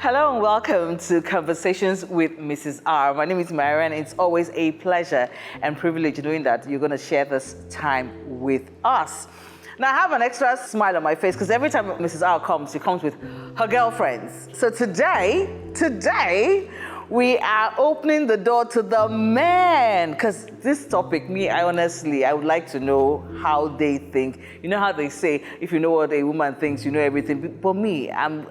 Hello and welcome to Conversations with Mrs. R. My name is Myra, and it's always a pleasure and privilege knowing that you're going to share this time with us. Now, I have an extra smile on my face because every time Mrs. R comes, she comes with her girlfriends. So today, we are opening the door to the men, because this topic, I would like to know how they think. You know how they say, if you know what a woman thinks, you know everything. But me, I'm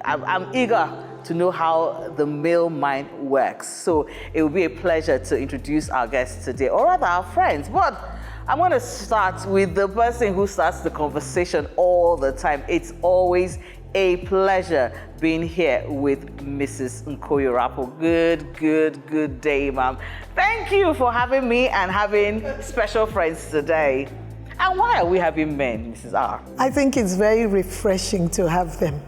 eager to know how the male mind works. So it will be a pleasure to introduce our guests today, or rather our friends. But I'm going to start with the person who starts the conversation all the time. It's always a pleasure being here with Mrs. NKOYO RAPU. Good day, ma'am. Thank you for having me and having special friends today. And why are we having men, Mrs. R? I think it's very refreshing to have them,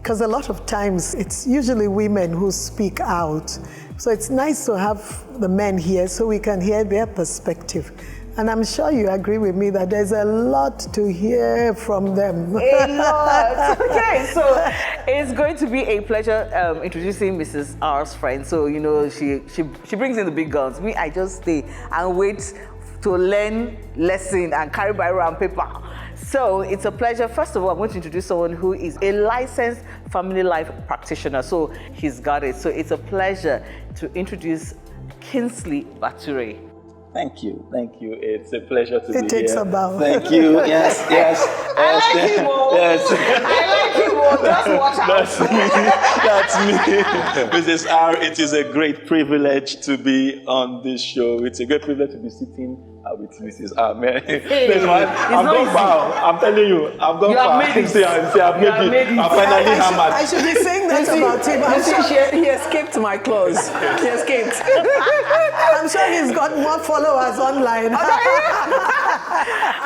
because a lot of times it's usually women who speak out. So it's nice to have the men here so we can hear their perspective. And I'm sure you agree with me that there's a lot to hear from them. A lot. Okay, so it's going to be a pleasure introducing Mrs. R's friend. So, you know, she brings in the big guns. Me, I just stay and wait to learn lesson and carry biro and paper. So it's a pleasure. First of all, I'm going to introduce someone who is a licensed family life practitioner. So he's got it. So it's a pleasure to introduce Kingsley Bature. Thank you. It's a pleasure to be here. It takes a bow. Thank you. Yes. I like him all. Yes. I like him all. Just watch out. That's me. Mrs. R, it is a great privilege to be on this show. It's a great privilege to be sitting with Mrs. R. Man. I'm going far. I'm telling you, I'm going far. I've made it. I'm finally hammered. I should be saying that about him. He escaped my claws. He escaped. I'm sure he's got more followers online.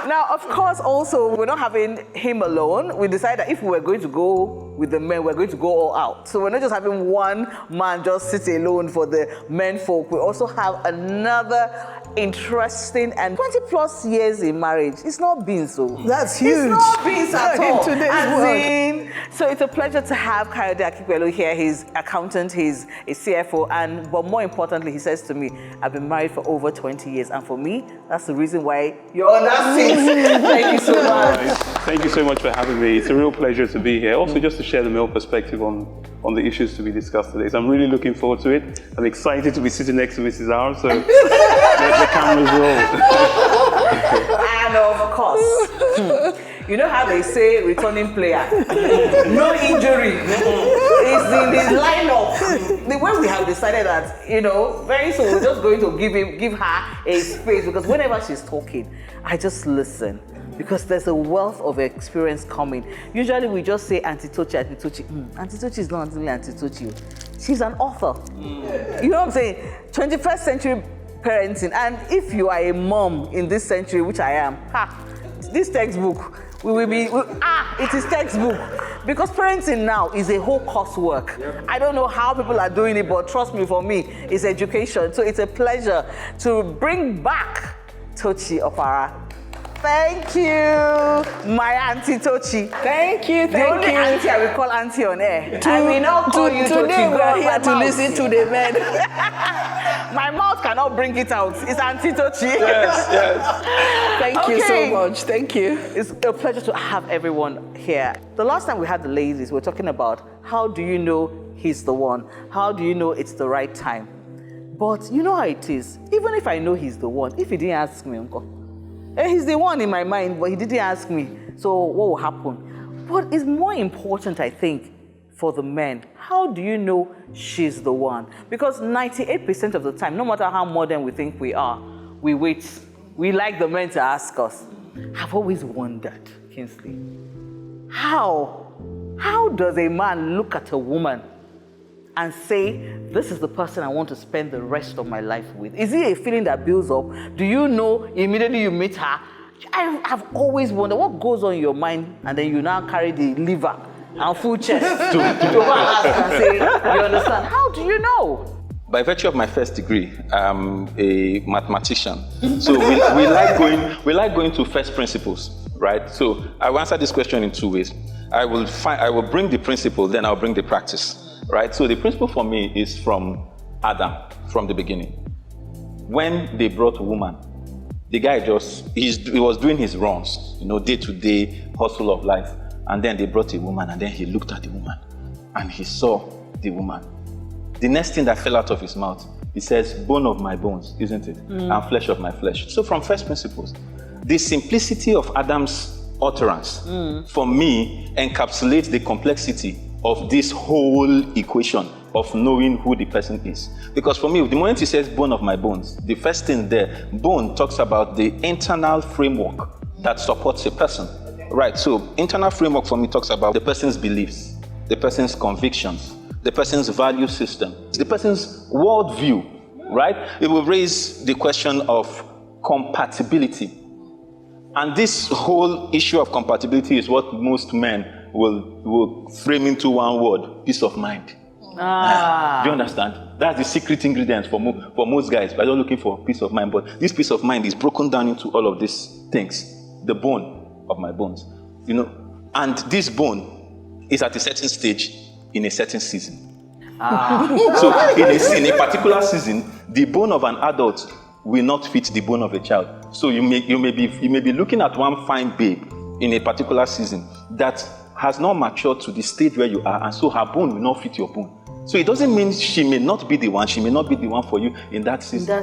Now, of course, also, we're not having him alone. We decided that if we were going to go with the men, we're going to go all out. So we're not just having one man just sit alone for the men folk. We also have another interesting and 20 plus years in marriage. It's not been so. That's huge. It's not been at all. In today's world. So it's a pleasure to have Kayode Akipelu here. He's accountant, he's a CFO, but more importantly, he says to me, I've been married for over 20 years. And for me, that's the reason why you're on that seat. Thank you so much. Thank you so much for having me. It's a real pleasure to be here. Also, just to share the male perspective on the issues to be discussed today. So I'm really looking forward to it. I'm excited to be sitting next to Mrs. R, so let the cameras roll. And of course, you know how they say returning player, no injury. It's in the lineup. The way we have decided that, very soon we're just going to give her a space, because whenever she's talking, I just listen. Because there's a wealth of experience coming. Usually we just say Auntie Tochi. Auntie Tochi is not really Auntie Tochi. She's an author. You know what I'm saying? 21st century parenting. And if you are a mom in this century, which I am, this textbook, it is textbook. Because parenting now is a whole coursework. Yep. I don't know how people are doing it, but trust me, for me, it's education. So it's a pleasure to bring back Tochi Opara. Thank you, my Auntie Tochi. Thank you. The only auntie I will call auntie on air. I will not call you Tochi. Today we are here to listen to the men. My mouth cannot bring it out. It's Auntie Tochi. Yes. Thank you so much. Thank you. It's a pleasure to have everyone here. The last time we had the ladies, we were talking about how do you know he's the one? How do you know it's the right time? But you know how it is. Even if I know he's the one, if he didn't ask me, Uncle, he's the one in my mind, but he didn't ask me. So what will happen? What is more important, I think, for the men, how do you know she's the one? Because 98% of the time, no matter how modern we think we are, we wait. We like the men to ask us. I've always wondered, Kingsley, how does a man look at a woman and say, this is the person I want to spend the rest of my life with? Is it a feeling that builds up? Do you know immediately you meet her? I've always wondered what goes on in your mind, and then you now carry the liver and full chest to ask and say, you understand? How do you know? By virtue of my first degree, I'm a mathematician. So we like going to first principles, right? So I will answer this question in two ways. I will bring the principle, then I'll bring the practice. right? So the principle for me is from Adam, from the beginning. When they brought a woman, the guy he was doing his runs, day-to-day hustle of life. And then they brought a woman, and then he looked at the woman, and he saw the woman. The next thing that fell out of his mouth, he says, bone of my bones, isn't it? And flesh of my flesh. So from first principles, the simplicity of Adam's utterance, for me, encapsulates the complexity of this whole equation of knowing who the person is. Because for me, the moment he says bone of my bones, the first thing there, bone talks about the internal framework that supports a person. Right, so internal framework for me talks about the person's beliefs, the person's convictions, the person's value system, the person's worldview, right? It will raise the question of compatibility. And this whole issue of compatibility is what most men will frame into one word: peace of mind. Do you understand? That's the secret ingredient for most guys. We're not looking for peace of mind, but this peace of mind is broken down into all of these things. The bone of my bones, and this bone is at a certain stage in a certain season. So in a particular season, the bone of an adult will not fit the bone of a child. So you may be looking at one fine babe in a particular season that has not matured to the stage where you are, and so her bone will not fit your bone. So it doesn't mean she may not be the one for you in that season.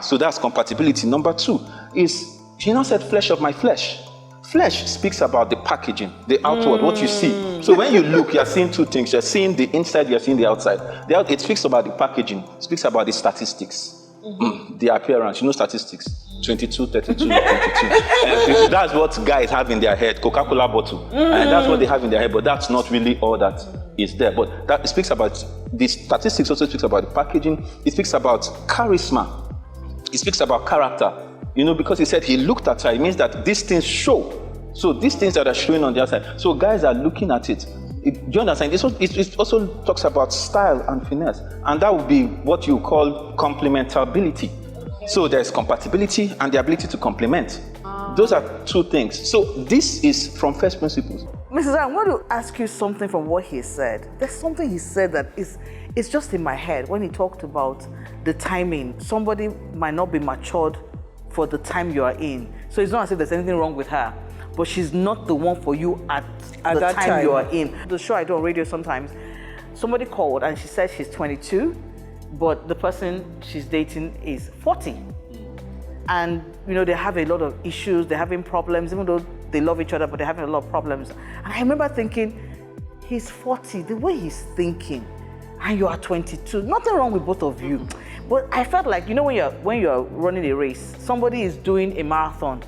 So that's compatibility. Number 2 is, she now said, flesh of my flesh. Flesh speaks about the packaging, the outward, what you see. So when you look, you're seeing two things. You're seeing the inside, you're seeing the outside. It speaks about the packaging, it speaks about the statistics, the appearance. Statistics. 22, 32, 22. That's what guys have in their head, Coca-Cola bottle. And that's what they have in their head, but that's not really all that is there. But that speaks about, the statistics also speaks about the packaging. It speaks about charisma. It speaks about character. Because he said he looked at her, it means that these things show. So these things that are showing on the outside. So guys are looking at it. Do you understand? It also talks about style and finesse. And that would be what you call complementability. So there's compatibility and the ability to complement. Those are two things. So this is from first principles. Mrs. I want to ask you something from what he said. There's something he said that is just in my head when he talked about the timing. Somebody might not be matured for the time you are in. So it's not as if there's anything wrong with her, but she's not the one for you at the that time you are in. The show I do on radio sometimes, somebody called and she said she's 22, but the person she's dating is 40. And they have a lot of issues, they're having problems, even though they love each other, but they're having a lot of problems. And I remember thinking, he's 40, the way he's thinking, and you are 22, nothing wrong with both of you. But I felt like, when you're running a race, somebody is doing a marathon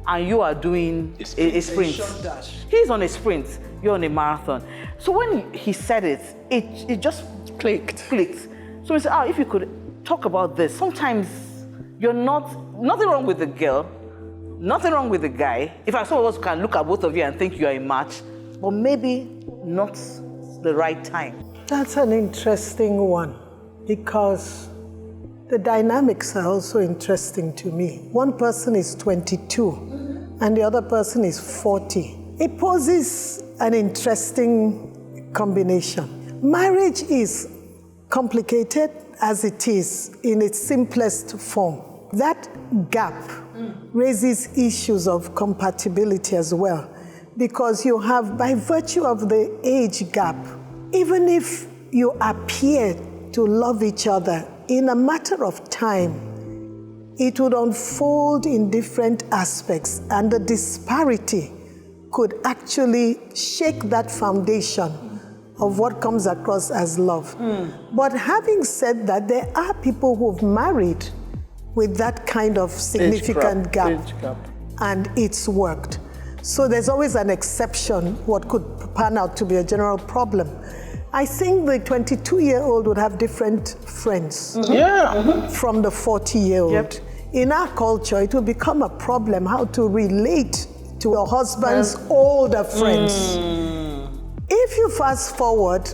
and you are doing a sprint. He's on a sprint, you're on a marathon. So when he said it just clicked. So he said, if you could talk about this. Sometimes you're nothing wrong with the girl, nothing wrong with the guy. In fact, some of us can look at both of you and think you're a match, but maybe not the right time. That's an interesting one, because the dynamics are also interesting to me. One person is 22 and the other person is 40. It poses an interesting combination. Marriage is complicated as it is in its simplest form. That gap raises issues of compatibility as well, because you have, by virtue of the age gap, even if you appear to love each other, in a matter of time, it would unfold in different aspects, and the disparity could actually shake that foundation of what comes across as love. But having said that, there are people who've married with that kind of significant gap, and it's worked. So there's always an exception, what could pan out to be a general problem. I think the 22-year-old would have different friends from the 40-year-old. Yep. In our culture, it will become a problem how to relate to a husband's older friends. If you fast forward,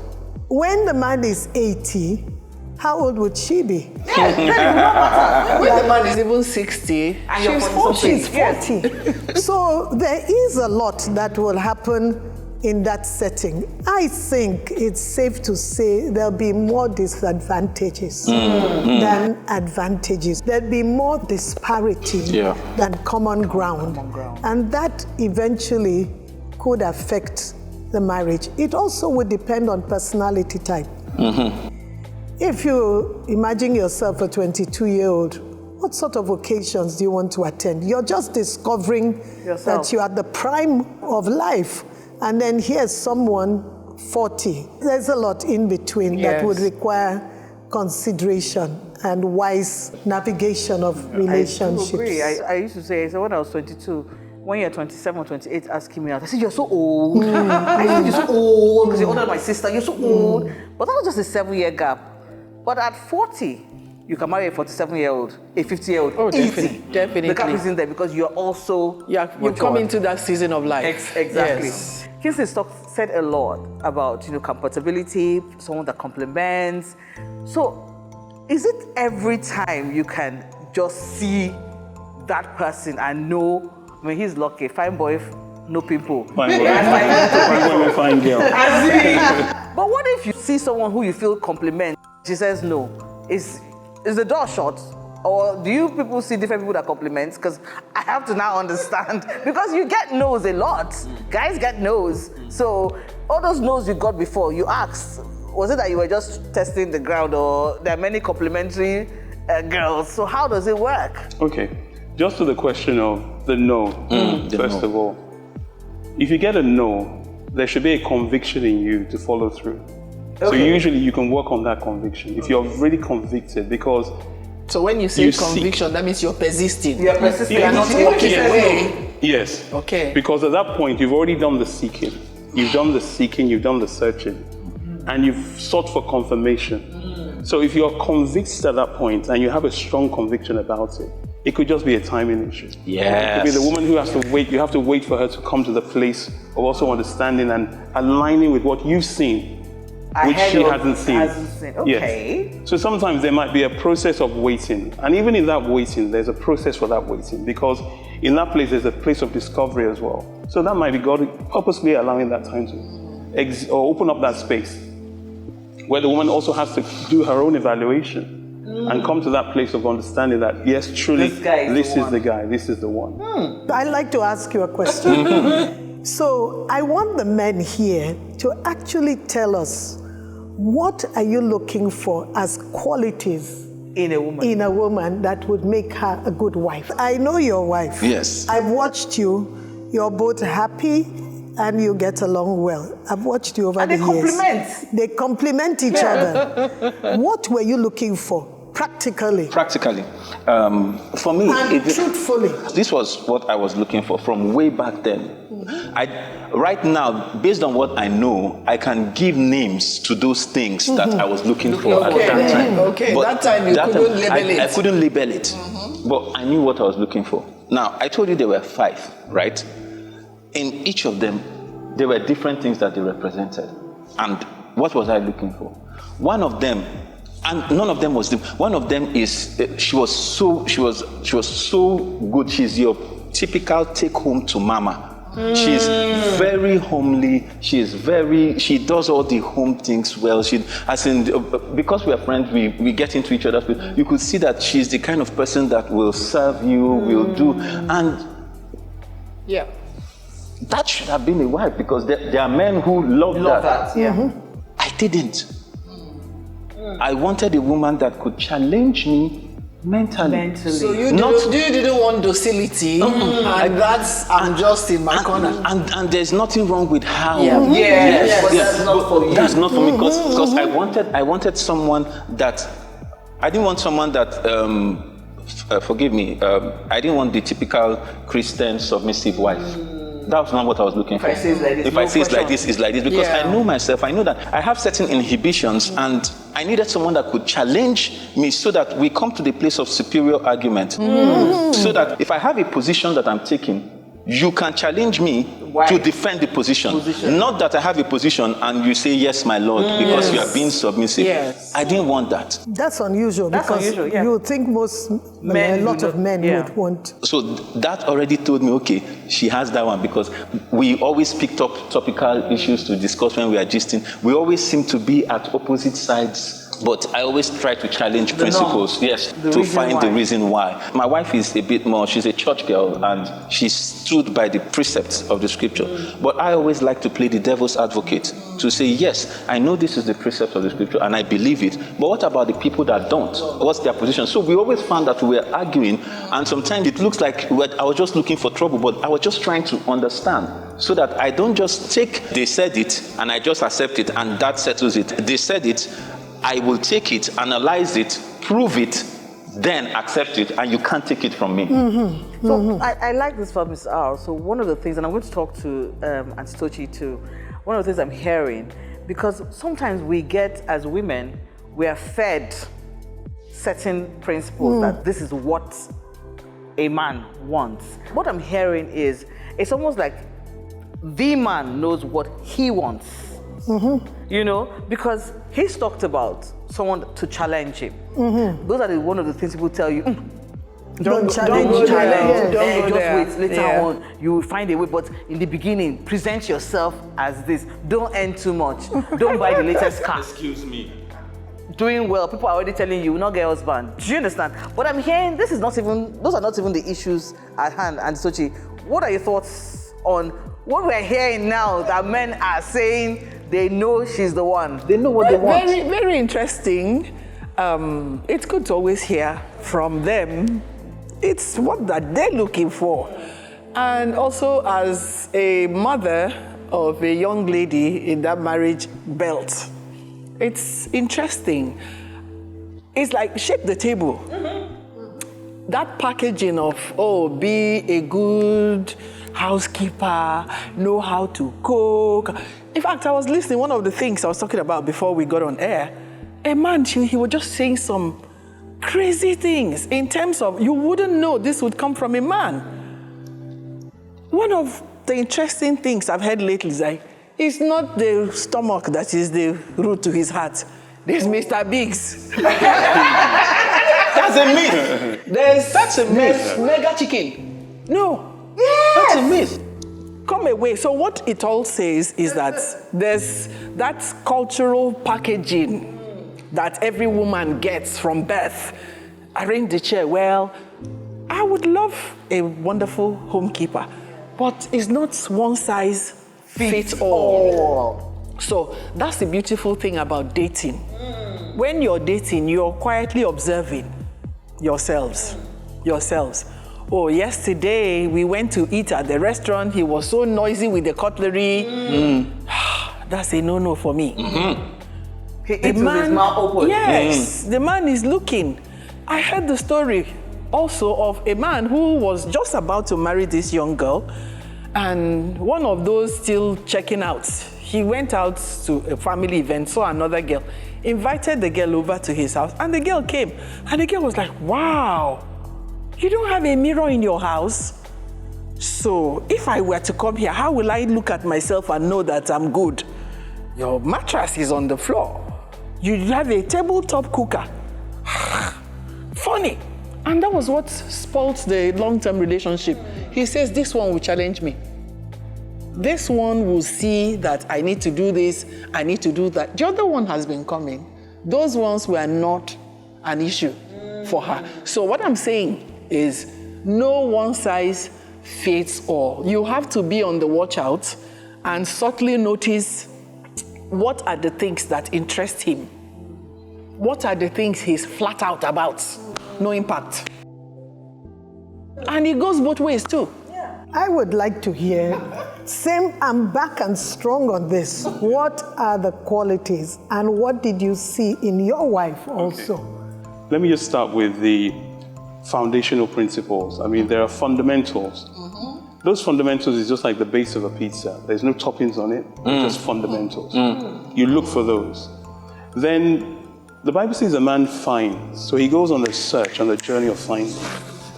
when the man is 80, how old would she be? When the man is even 60, she's 40. So there is a lot that will happen in that setting, I think it's safe to say there'll be more disadvantages than advantages. There'll be more disparity than common ground. And that eventually could affect the marriage. It also would depend on personality type. If you imagine yourself a 22-year-old, what sort of occasions do you want to attend? You're just discovering that you're at the prime of life. And then here's someone 40. There's a lot in between that would require consideration and wise navigation of relationships. I agree. I used to say, so when I was 22, when you're 27 or 28 asking me out, I said, you're so old. I said, you're so old because you're older than my sister. You're so old. But that was just a 7-year gap. But at 40, you can marry a 47-year-old, a 50-year-old. Oh, definitely. The gap is in there because you're also you come into that season of life. Exactly. Yes. Kinsley said a lot about compatibility, someone that complements. So, is it every time you can just see that person and know? I mean, he's lucky. Fine boy, no pimple. Fine boy, fine girl. But what if you see someone who you feel compliments? She says no. Is the door shut? Or do you people see different people that compliment? Because I have to now understand. Because you get no's a lot. Guys get no's. So all those no's you got before, you asked, was it that you were just testing the ground, or there are many complimentary girls? So how does it work? Okay, just to the question of the no, first of all. If you get a no, there should be a conviction in you to follow through. So usually you can work on that conviction. If you're really convicted, because so when you say conviction, that means you're persisting. You're persisting. You're not walking away. Yes. Okay. Because at that point, you've already done the seeking. You've done the seeking, you've done the searching, and you've sought for confirmation. So if you're convinced at that point and you have a strong conviction about it, it could just be a timing issue. It could be the woman who has to wait. You have to wait for her to come to the place of also understanding and aligning with what you've seen, which she hasn't seen. Okay. Yes. So sometimes there might be a process of waiting. And even in that waiting, there's a process for that waiting, because in that place, there's a place of discovery as well. So that might be God purposely allowing that time to or open up that space where the woman also has to do her own evaluation and come to that place of understanding that, yes, truly, this is the guy, this is the one. I'd like to ask you a question. So I want the men here to actually tell us, what are you looking for as qualities in a woman that would make her a good wife? I know your wife. Yes. I've watched you. You're both happy and you get along well. I've watched you over the years. They complement each other. What were you looking for? Practically. For me, and truthfully. This was what I was looking for from way back then. Right now, based on what I know, I can give names to those things that I was looking for at that time. But that time you couldn't label it. I couldn't label it, but I knew what I was looking for. Now, I told you there were 5, right? In each of them, there were different things that they represented. And what was I looking for? One of them, and none of them was them. One of them is she was so good. She's your typical take home to mama. She's very homely. She does all the home things well. Because we are friends, we get into each other's place. You could see that she's the kind of person that will serve you, will do, and that should have been a wife, because there are men who love that. I didn't. I wanted a woman that could challenge me mentally. So you didn't want docility, and I'm just in my corner. And there's nothing wrong with how. But that's not for you. That's not for me, because I wanted someone that, I didn't want someone that, forgive me, I didn't want the typical Christian submissive wife. That was not what I was looking for. If I say it's like this, it's like this. Because I know myself, I know that I have certain inhibitions, and I needed someone that could challenge me so that we come to the place of superior argument. So that if I have a position that I'm taking, you can challenge me to defend the position. Not that I have a position and you say, yes, my Lord, because you are being submissive. Yes. I didn't want that. That's unusual because unusual, yeah. you would think a lot of men would want. So that already told me, okay, she has that one, because we always picked up topical issues to discuss when we are gisting. We always seem to be at opposite sides. But I always try to challenge principles, to find the reason why. My wife is a bit more, she's a church girl, and she stood by the precepts of the scripture. But I always like to play the devil's advocate, to say, yes, I know this is the precept of the scripture, and I believe it. But what about the people that don't? What's their position? So we always found that we were arguing, and sometimes it looks like I was just looking for trouble, but I was just trying to understand, so that I don't just take, they said it, and I just accept it, and that settles it. They said it, I will take it, analyze it, prove it, then accept it, and you can't take it from me. So I like this from Ms. R. So one of the things, and I'm going to talk to Auntie Tochi too, one of the things I'm hearing, because sometimes we get, as women, we are fed certain principles that this is what a man wants. What I'm hearing is, it's almost like the man knows what he wants. You know, because he's talked about someone to challenge him. Those are one of the things people tell you. Don't challenge. Don't go there. Just wait. Later on, you will find a way. But in the beginning, present yourself as this. Don't earn too much. Don't buy the latest car. Excuse me. Doing well, people are already telling you, not get husband. Do you understand? But I'm hearing those are not even the issues at hand. And Sochi, what are your thoughts on what we're hearing now that men are saying they know she's the one? They know what they want. Very, very interesting. It's good to always hear from them. It's what that they're looking for. And also, as a mother of a young lady in that marriage belt, it's interesting. It's like shape the table. That packaging of, be a good housekeeper, know how to cook. In fact, I was listening, one of the things I was talking about before we got on air, a man, he was just saying some crazy things in terms of, you wouldn't know this would come from a man. One of the interesting things I've heard lately is like, it's not the stomach that is the root to his heart. There's Mr. Biggs. That's a myth. That's a myth. Mega chicken. No. Yes. That's a myth. Come away. So what it all says is that there's that cultural packaging that every woman gets from birth. Arrange the chair. Well, I would love a wonderful homekeeper, but it's not one size fits all. So that's the beautiful thing about dating. When you're dating, you're quietly observing yourselves. Oh, yesterday we went to eat at the restaurant. He was so noisy with the cutlery. That's a no-no for me. He eats with his mouth open. Yes, the man is looking. I heard the story also of a man who was just about to marry this young girl, and one of those still checking out. He went out to a family event, saw another girl, invited the girl over to his house, and the girl came. And the girl was like, wow, you don't have a mirror in your house? So if I were to come here, how will I look at myself and know that I'm good? Your mattress is on the floor. You have a tabletop cooker. Funny. And that was what spoiled the long-term relationship. He says, this one will challenge me. This one will see that I need to do this, I need to do that. The other one has been coming. Those ones were not an issue for her. So what I'm saying is, no one size fits all. You have to be on the watch out and subtly notice what are the things that interest him. What are the things he's flat out about? No impact. And it goes both ways too. I would like to hear, I'm back and strong on this. What are the qualities and what did you see in your wife also? Okay. Let me just start with the foundational principles. I mean, there are fundamentals. Those fundamentals is just like the base of a pizza. There's no toppings on it, just fundamentals. You look for those. Then the Bible says a man finds. So he goes on a search, on the journey of finding.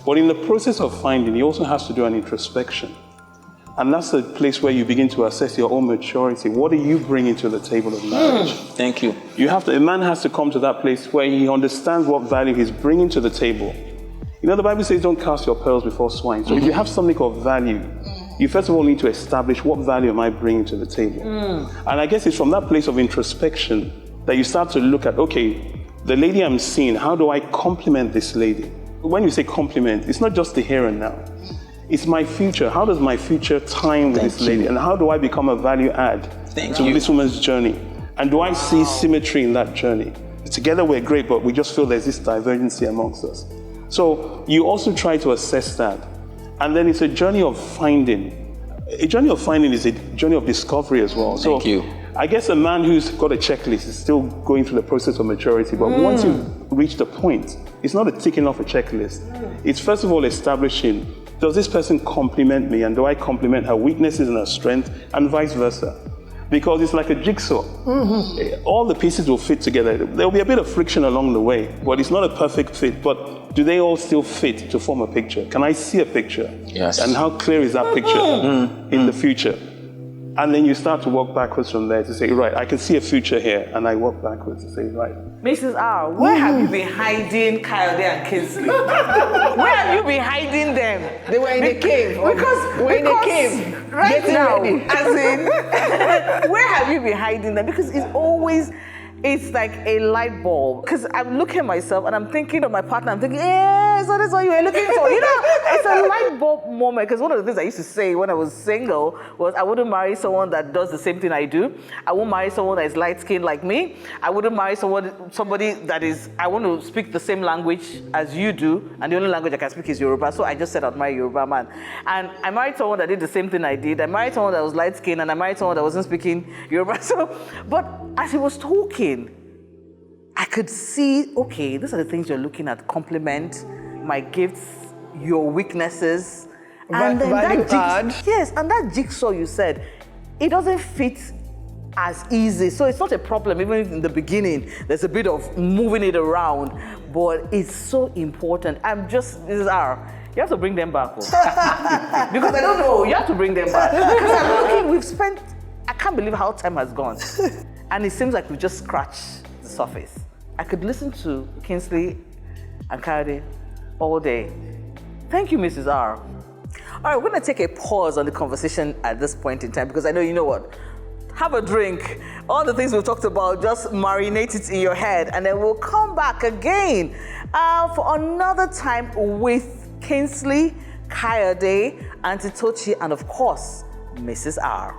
But in the process of finding, he also has to do an introspection. And that's the place where you begin to assess your own maturity. What are you bringing to the table of marriage? Thank you. A man has to come to that place where he understands what value he's bringing to the table. You know, the Bible says don't cast your pearls before swine. So if you have something of value, you first of all need to establish what value am I bringing to the table. And I guess it's from that place of introspection that you start to look at, okay, the lady I'm seeing, how do I complement this lady? When you say complement, it's not just the here and now. It's my future. How does my future time with this lady? And how do I become a value add to this woman's journey? And do I see symmetry in that journey? Together we're great, but we just feel there's this divergency amongst us. So you also try to assess that. And then it's a journey of finding. A journey of finding is a journey of discovery as well. Thank you. I guess a man who's got a checklist is still going through the process of maturity, but once you reach the point, it's not a ticking off a checklist. It's first of all establishing, does this person complement me, and do I complement her weaknesses and her strength, and vice versa? Because it's like a jigsaw. All the pieces will fit together. There'll be a bit of friction along the way, but it's not a perfect fit. But do they all still fit to form a picture? Can I see a picture? Yes. And how clear is that picture in the future? And then you start to walk backwards from there to say, right, I can see a future here, and I walk backwards to say, right. Mrs. R, where have you been hiding Kayode and Kingsley? Where have you been hiding them? They were in a cave. Because in a cave. Right Getting now, ready. as in, where have you been hiding them? Because it's like a light bulb. Because I'm looking at myself and I'm thinking of my partner. I'm thinking, yeah, so that's what you were looking for. You know, it's a light bulb moment. Because one of the things I used to say when I was single was I wouldn't marry someone that does the same thing I do. I won't marry someone that is light-skinned like me. I wouldn't marry somebody that is, I want to speak the same language as you do. And the only language I can speak is Yoruba. So I just said I'd marry a Yoruba man. And I married someone that did the same thing I did. I married someone that was light-skinned, and I married someone that wasn't speaking Yoruba. But as he was talking, I could see, okay, these are the things you're looking at. Complement, my gifts, your weaknesses. And then value add. Yes, and that jigsaw you said, it doesn't fit as easy. So it's not a problem, even if in the beginning, there's a bit of moving it around, but it's so important. This is you have to bring them back. Because I don't know, you have to bring them back. Because I'm looking, I can't believe how time has gone. And it seems like we've just scratched the surface. I could listen to Kingsley and Kayode all day. Thank you, Mrs. R. All right, we're going to take a pause on the conversation at this point in time because I know you know what. Have a drink. All the things we've talked about, just marinate it in your head, and then we'll come back again for another time with Kingsley, Kayode, Auntie Tochi, and of course, Mrs. R.